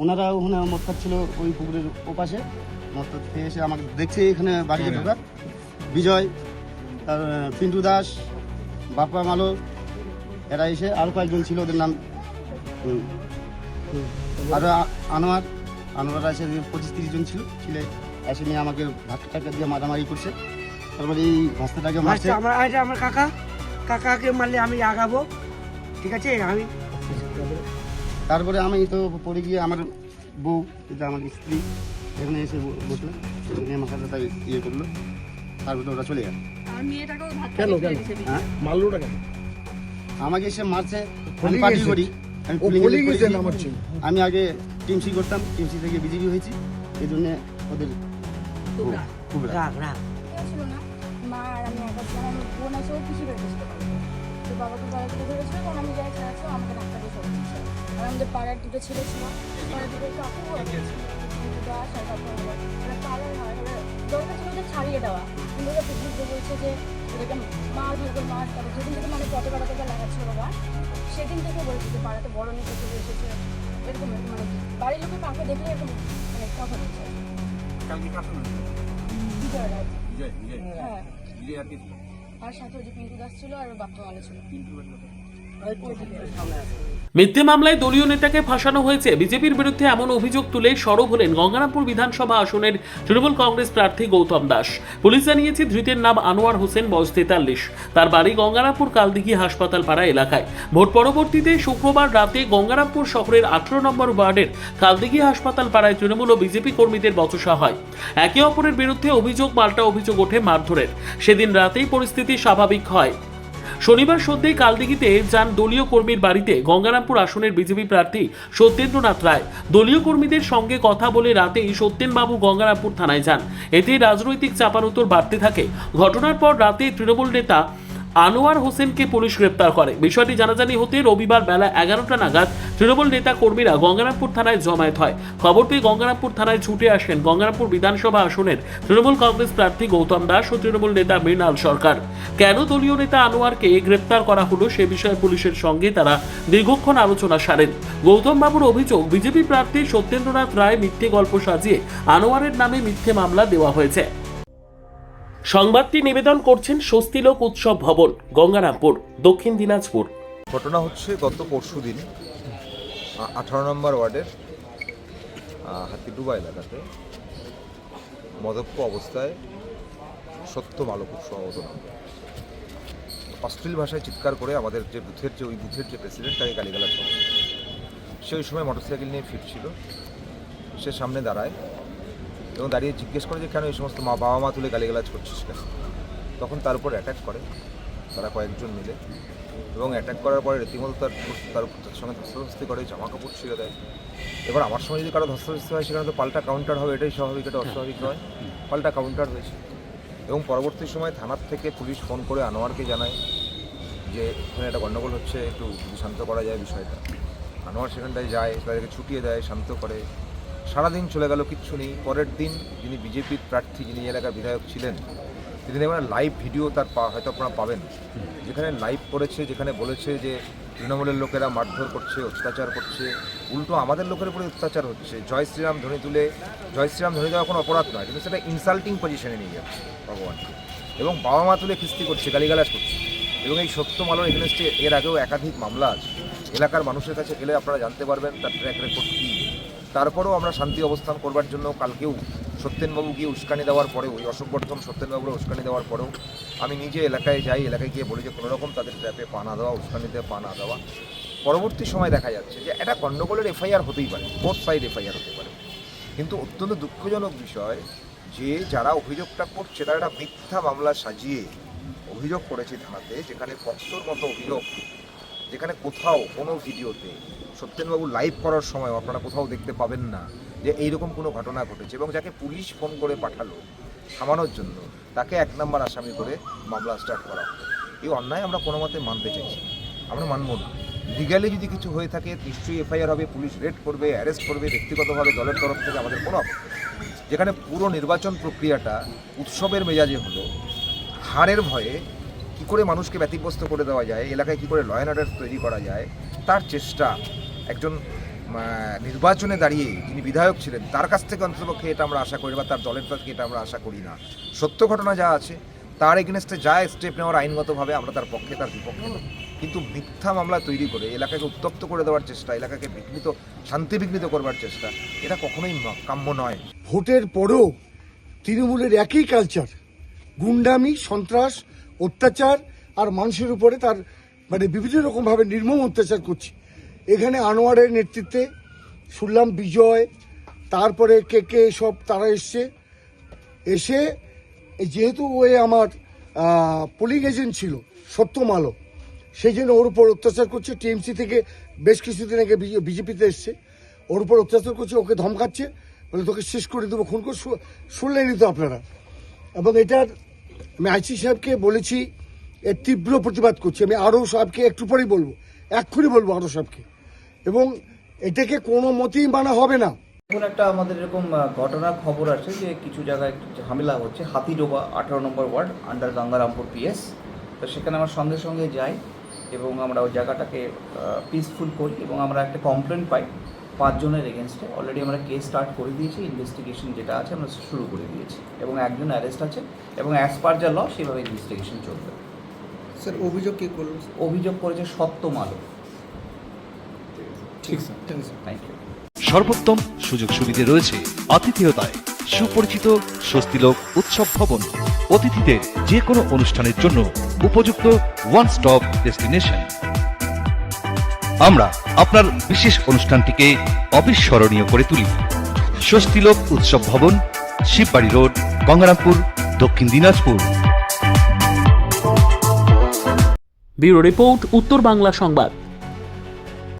ওনারা ওখানে মদ খাচ্ছিল ওই পুকুরের ওপাশে। মদ খেয়ে এসে আমাকে দেখছে এখানে বাড়িতে ঢোকার। বিজয়, তার পিন্টু দাস, বাপ্পা মালো, এরা এসে আরও কয়েকজন ছিল, ওদের নাম আর আনোয়ার এসে 25-30 জন ছিল এসে নিয়ে আমাকে ধাক্কা দিয়ে মারামারি করছে। তারপরে এই ভাস্তাটাকে মারছে। আমার কাকাকে মারলে আমি আগাবো, ঠিক আছে? আমি তারপরে আমি তো পড়ে গিয়ে আমার বউ, এটা আমার স্ত্রী, এখানে এসে বসলো, আমার সাথে তাই ইয়ে করলো। তারপরে ওরা চলে গেল। কেন হ্যাঁ, মারলোটা কেন? আমাকে এসে মারছে। আমি পার্টি করি, আমি আগে টিমসি করতাম, টিমসি থেকে বিজেপি হয়েছি, এই জন্য ওদের খুব রাগ। ছিল না মা আর আমি একা ছিলাম। আমার বোন আছে, ও পিসি বেড়ে ছিল তো বাবাকে গলা থেকে ধরেছিল, কারণ আমি যাই ছাড়াচ্ছিল আমাকে ডাক্তারকে সব দিচ্ছে। আর আমাদের পাড়ার দুটো ছেলে ছিল, পাড়ার দুটো কাকু দাস আর কাকু পাড়ার হয় দরকার ছিল ওদের ছাড়িয়ে দেওয়া, কিন্তু ওরা পিকনিক বলছে যে ওদেরকে মার ধরবে মার। তারপর যেদিন থেকে মানে পতাকা লাগাচ্ছিল বাবা, সেদিন থেকে বলেছে যে পাড়াতে বড় নিতে চলে এসেছে, এরকম মানে বাড়ির লোকের কাউকে দেখলে এরকম মানে কথা বলছে। বিজয় রায়, হ্যাঁ, আর সাথে ওই যে পিন্টু দাস ছিল আর বাপ্পা মালা ছিল। মিথ্যে মামলায় দলীয় নেতাকে ফাঁসানো হয়েছে, বিজেপির বিরুদ্ধে এমন অভিযোগ তুলে সরব হলেন গঙ্গারামপুর বিধানসভা আসনের তৃণমূল কংগ্রেস প্রার্থী গৌতম দাস। পুলিশ জানিয়েছে ধৃতের নাম আনোয়ার হোসেন, বয়স 43। তার বাড়ি গঙ্গারামপুর কালদিঘি হাসপাতাল পাড়া এলাকায়। ভোট পরবর্তীতে শুক্রবার রাতে গঙ্গারামপুর শহরের 18 নম্বর ওয়ার্ডের কালদিঘি হাসপাতাল পাড়ায় তৃণমূল ও বিজেপি কর্মীদের বচসা হয়। একে অপরের বিরুদ্ধে অভিযোগ পাল্টা অভিযোগ ওঠে মারধরের। সেদিন রাতেই পরিস্থিতি স্বাভাবিক হয়। শনিবার সন্ধ্যায় কালদিঘিতে যান দলীয় কর্মীর বাড়িতে গঙ্গারামপুর আসনের বিজেপি প্রার্থী সত্যেন্দ্রনাথ রায়। দলীয় কর্মীদের সঙ্গে কথা বলে রাতেই সত্যেনবাবু গঙ্গারামপুর থানায় যান। এতে রাজনৈতিক চাপানোতর বাড়তে থাকে। ঘটনার পর রাতে তৃণমূল নেতা আনোয়ার হোসেনকে পুলিশ গ্রেপ্তার করে। বিষয়টি জানাজানি হতে রবিবার বেলা 11টা নাগাদ তৃণমূল নেতা কর্মীরা গঙ্গারামপুর থানায় জমায়েত হয়। খবর পেয়ে গঙ্গারামপুর থানায় ছুটে আসেন গঙ্গারামপুর বিধানসভা আসনের তৃণমূল কংগ্রেস প্রার্থী গৌতম দাস ও তৃণমূল নেতা মৃণাল সরকার। কেন দলীয় নেতা আনোয়ারকে গ্রেপ্তার করা হলো সে বিষয়ে পুলিশের সঙ্গে তারা দীর্ঘক্ষণ আলোচনা সারেন। গৌতম বাবুর অভিযোগ, বিজেপি প্রার্থী সত্যেন্দ্রনাথ রায় মিথ্যে গল্প সাজিয়ে আনোয়ারের নামে মিথ্যে মামলা দেওয়া হয়েছে। সংবাদটি নিবেদন করছেন স্বস্তিলোক উৎসব ভবন, গঙ্গারামপুর, দক্ষিণ দিনাজপুর। ঘটনা হচ্ছে গত পরশুদিন 18 নম্বর ওয়ার্ডের হাতিডুবা এলাকাতে মদক্ষ অবস্থায় সত্য মালো খুব সম্ভবত নাম অশ্লীল ভাষায় চিৎকার করে আমাদের যে বুথের যে প্রেসিডেন্ট তাকে গালিগালাজ করে। সে ওই সময় মোটরসাইকেল নিয়ে ফিরছিল। সে সামনে দাঁড়ায় এবং দাঁড়িয়ে জিজ্ঞেস করে যে কেন এই সমস্ত বাবা মা তুলে গালিগালাজ করছিস কেন। তখন তার উপর অ্যাটাক করে তারা কয়েকজন মিলে, এবং অ্যাটাক করার পরে রীতিমতো তার সঙ্গে ধস্তাধস্তি করে, জামা কাপড় ছিঁড়ে দেয়। এবার আমার সঙ্গে যদি কারো ধস্তাধস্তি হয় সেখানে তো পাল্টা কাউন্টার হবে, এটাই স্বাভাবিক, এটা অস্বাভাবিক নয়। পাল্টা কাউন্টার হয়েছে এবং পরবর্তী সময় থানার থেকে পুলিশ ফোন করে আনোয়ারকে জানায় যে এখানে একটা গণ্ডগোল হচ্ছে, একটু যদি শান্ত করা যায় বিষয়টা। আনোয়ার সেখানটায় যায়, তাদেরকে ছুটিয়ে দেয়, শান্ত করে। সারাদিন চলে গেল, কিচ্ছু নেই। পরের দিন যিনি বিজেপির প্রার্থী, যিনি এলাকার বিধায়ক ছিলেন, তিনি এবার লাইভ ভিডিও তার হয়তো আপনারা পাবেন, যেখানে লাইভ করেছে, যেখানে বলেছে যে তৃণমূলের লোকেরা মারধর করছে, অত্যাচার করছে, উল্টো আমাদের লোকের উপরে অত্যাচার হচ্ছে। জয় শ্রীরাম ধ্বনি তুলে, জয় শ্রীরাম ধ্বনি দেওয়া কোনো অপরাধ নয়, কিন্তু সেটা ইনসাল্টিং পজিশনে নিয়ে যাচ্ছে ভগবানকে, এবং বাবা মা তুলে খিস্তি করছে, গালিগালাজ করছে। এবং এই সত্য মালোর এগেনস্টে এর আগেও একাধিক মামলা আছে। এলাকার মানুষের কাছে গেলে আপনারা জানতে পারবেন তার ট্র্যাক রেকর্ড কী। তারপরেও আমরা শান্তি অবস্থান করবার জন্য কালকেও সত্যেনবাবু গিয়ে উস্কানি দেওয়ার পরেও, ওই অশোকবর্ধন সত্যেনবাবুরা উস্কানি দেওয়ার পরেও আমি নিজে এলাকায় যাই, এলাকায় গিয়ে বলি যে কোনোরকম তাদের ট্র্যাপে পা না দেওয়া, উস্কানিতে পা না দেওয়া। পরবর্তী সময় দেখা যাচ্ছে যে একটা গণ্ডগোলের এফআইআর হতেই পারে, বোথ সাইড এফআইআর হতে পারে, কিন্তু অত্যন্ত দুঃখজনক বিষয় যে যারা অভিযোগটা করছে তারা একটা মিথ্যা মামলা সাজিয়ে অভিযোগ করেছে থানাতে, যেখানে পক্ষর মতো অভিযোগ, যেখানে কোথাও কোনো ভিডিওতে সত্যেনবাবু লাইভ করার সময় আপনারা কোথাও দেখতে পাবেন না যে এইরকম কোনো ঘটনা ঘটেছে। এবং যাকে পুলিশ ফোন করে পাঠালো থামানোর জন্য, তাকে 1 নম্বর আসামি করে মামলা স্টার্ট করা হলো। এই অন্যায় আমরা কোনো মতে মানতে চাইছি, আমরা মানব না। লিগ্যালি যদি কিছু হয়ে থাকে নিশ্চয়ই এফআইআর হবে, পুলিশ রেড করবে, অ্যারেস্ট করবে, ব্যক্তিগতভাবে দলের তরফ থেকে আমাদের কোনো আপত্তি নেই। যেখানে পুরো নির্বাচন প্রক্রিয়াটা উৎসবের মেজাজে হলো, হারের ভয়ে কী করে মানুষকে ব্যতিগ্রস্ত করে দেওয়া যায়, এলাকায় কী করে ল অ্যান্ড অর্ডার তৈরি করা যায়, তার চেষ্টা একজন নির্বাচনে দাঁড়িয়ে যিনি বিধায়ক ছিলেন তার কাছ থেকে অন্ততপক্ষে এটা আমরা আশা করি, বা তার দলের থেকে এটা আমরা আশা করি না। সত্য ঘটনা যা আছে তার এগেনস্টে যা স্টেপ নেওয়ার আইনগতভাবে আমরা তার পক্ষে, তার বিপক্ষে না। কিন্তু মিথ্যা মামলা তৈরি করে এলাকাকে উত্তপ্ত করে দেওয়ার চেষ্টা, এলাকাকে শান্তি বিঘ্নিত করবার চেষ্টা, এটা কখনোই কাম্য নয়। ভোটের পরেও তৃণমূলের একই কালচার, গুন্ডামি, সন্ত্রাস, অত্যাচার আর মানুষের উপরে তার মানে বিভিন্ন রকমভাবে নির্মম অত্যাচার করছে। এখানে আনোয়ারের নেতৃত্বে শুনলাম বিজয়, তারপরে কে সব তারা এসে যেহেতু ওই আমার পোলিং এজেন্ট ছিল সত্যম আলো, সেই জন্য ওর উপর অত্যাচার করছে। টিএমসি থেকে বেশ কিছুদিন আগে বিজেপিতে এসছে, ওর উপর অত্যাচার করছে, ওকে ধমকাচ্ছে, বলে তোকে শেষ করে দেবো, খুন করে। শুনলেনই তো আপনারা। এবং এটার আমি আইসি সাহেবকে বলেছি, এর তীব্র প্রতিবাদ করছি। আমি আরও সাহেবকে একটু পরেই বলবো, এক্ষুনি বলবো আরও সাহেবকে, এবং এটাকে কোনো মতেই মানা হবে না। এখন একটা আমাদের এরকম ঘটনার খবর আছে যে কিছু জায়গায় একটু ঝামেলা হচ্ছে, হাতিডোবা 18 নম্বর ওয়ার্ড আন্ডার গঙ্গারামপুর পিএস। তো সেখানে আমরা সঙ্গে সঙ্গে যাই এবং আমরা ওই জায়গাটাকে পিসফুল করি এবং আমরা একটা কমপ্লেন পাই 5 জনের এগেনস্টে। অলরেডি আমরা কেস স্টার্ট করে দিয়েছি, ইনভেস্টিগেশন যেটা আছে আমরা শুরু করে দিয়েছি এবং একজন অ্যারেস্ট আছে এবং অ্যাজ পার যা ল সেভাবে ইনভেস্টিগেশন চলবে। স্যার অভিযোগ কে করলো? অভিযোগ করেছে সত্যম আলো। ঠিক স্যার, থ্যাংক ইউ। সর্বোত্তম সুযোগ সুবিধে রয়েছে আতিথেয়তায়। সুপরিচিত স্বস্তিলোক উৎসব ভবন, অতিথিদের যে কোনো অনুষ্ঠানের জন্য উপযুক্ত ওয়ান স্টপ ডেস্টিনেশন। আমরা আপনার বিশেষ অনুষ্ঠানটিকে অবিস্মরণীয় করে তুলি। স্বস্তিলোক উৎসব ভবন, শিববাড়ি রোড, গঙ্গারামপুর, দক্ষিণ দিনাজপুর। ব্যুরো রিপোর্ট, উত্তর বাংলা সংবাদ।